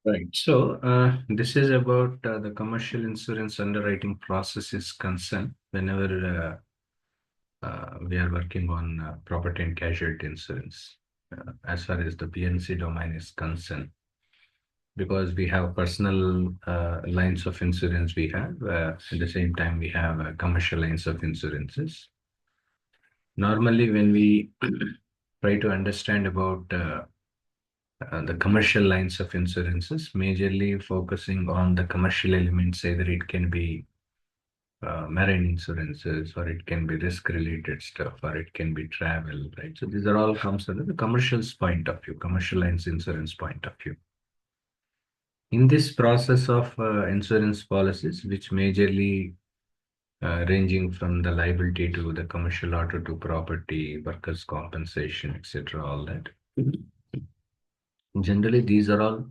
Right. So, this is about the commercial insurance underwriting process is concerned whenever we are working on property and casualty insurance, as far as the P&C domain is concerned, because we have personal lines of insurance we have, at the same time we have commercial lines of insurances. Normally, when we try to understand about the commercial lines of insurances, majorly focusing on the commercial elements, either it can be marine insurances, or it can be risk related stuff, or it can be travel, right? So these are all comes under the commercial's point of view, commercial lines insurance point of view. In this process of insurance policies, which majorly ranging from the liability to the commercial auto to property, workers' compensation, etc., all that. Generally, these are all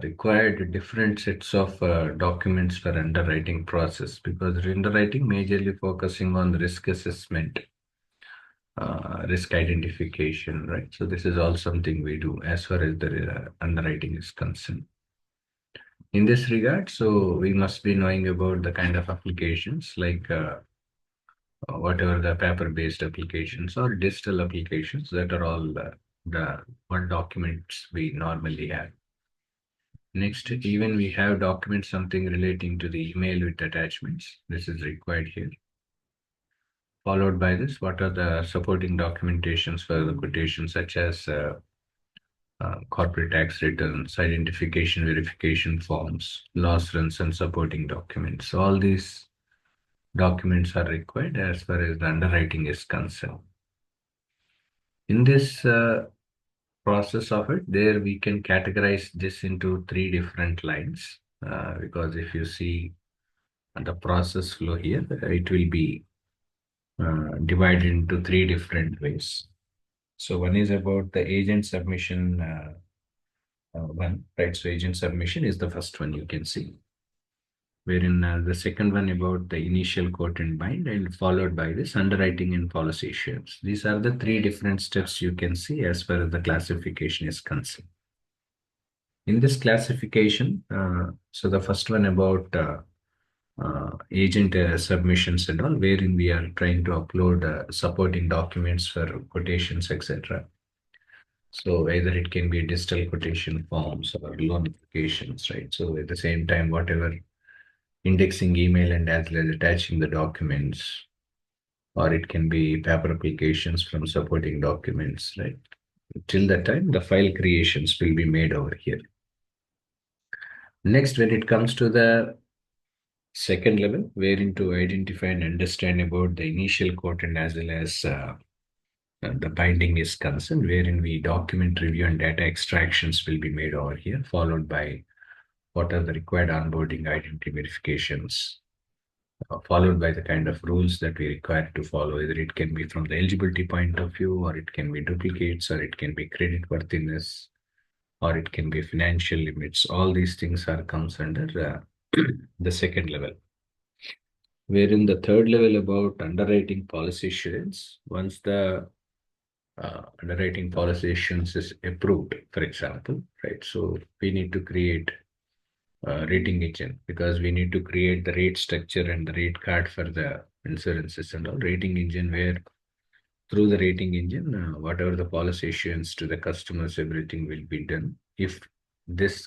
required different sets of documents for underwriting process, because underwriting majorly focusing on risk assessment, risk identification, right? So this is all something we do as far as the underwriting is concerned. In this regard, so we must be knowing about the kind of applications like whatever the paper-based applications or digital applications, that are all the one documents we normally have. Next, even we have documents something relating to the email with attachments. This is required here. Followed by this, what are the supporting documentations for the quotation, such as corporate tax returns, identification verification forms, loss runs, and supporting documents. All these documents are required as far as the underwriting is concerned. In this process of it, there we can categorize this into three different lines, because if you see the process flow here, it will be divided into three different ways. So one is about the agent submission one, right? So agent submission is the first one you can see, wherein the second one about the initial quote and bind, and followed by this underwriting and policy issuance. These are the three different steps you can see as far as the classification is concerned. In this classification, so the first one about agent submissions and all, wherein we are trying to upload supporting documents for quotations, etc. So either it can be digital quotation forms or loan applications, right? So at the same time, whatever indexing email and as well as attaching the documents, or it can be paper applications from supporting documents, right? Till that time, the file creations will be made over here. Next, when it comes to the second level, wherein to identify and understand about the initial quote and as well as the binding is concerned, wherein we document review and data extractions will be made over here, followed by what are the required onboarding identity verifications, followed by the kind of rules that we require to follow. Either it can be from the eligibility point of view, or it can be duplicates, or it can be credit worthiness, or it can be financial limits. All these things are comes under the second level. Wherein the third level about underwriting policy assurance, once the underwriting policy assurance is approved, for example, right? So we need to create rating engine, because we need to create the rate structure and the rate card for the insurances and all. Rating engine, where through the rating engine, whatever the policy issuance to the customers, everything will be done if this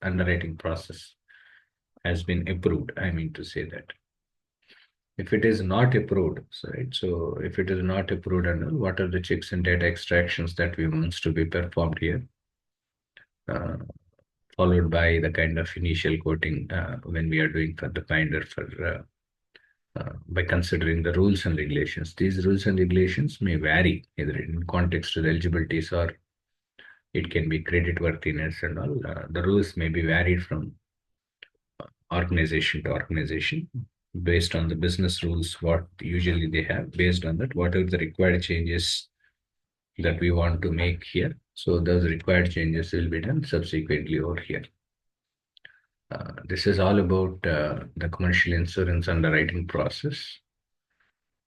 underwriting process has been approved. I mean to say that if it is not approved, so right. So if it is not approved, and all, what are the checks and data extractions that we wants to be performed here? Followed by the kind of initial quoting when we are doing for the binder for by considering the rules and regulations. These rules and regulations may vary either in context to the eligibilities, or it can be credit worthiness and all. The rules may be varied from organization to organization based on the business rules, what usually they have. Based on that, what are the required changes that we want to make here. So those required changes will be done subsequently over here. This is all about the commercial insurance underwriting process.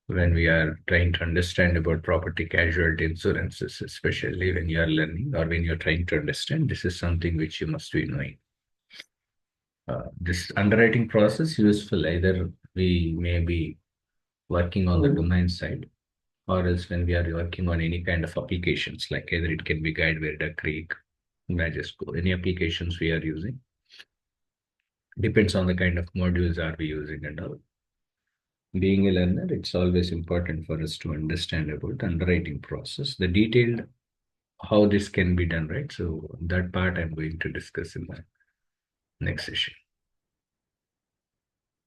when we are trying to understand about property casualty insurances, especially when you are learning or when you're trying to understand, this is something which you must be knowing. This underwriting process useful either we may be working on the domain side or else when we are working on any kind of applications, like either it can be Guidewire, Creek, Majesco, any applications we are using. Depends on the kind of modules are we using and all. Being a learner, it's always important for us to understand about underwriting process, the detailed how this can be done, right? So that part I'm going to discuss in the next session.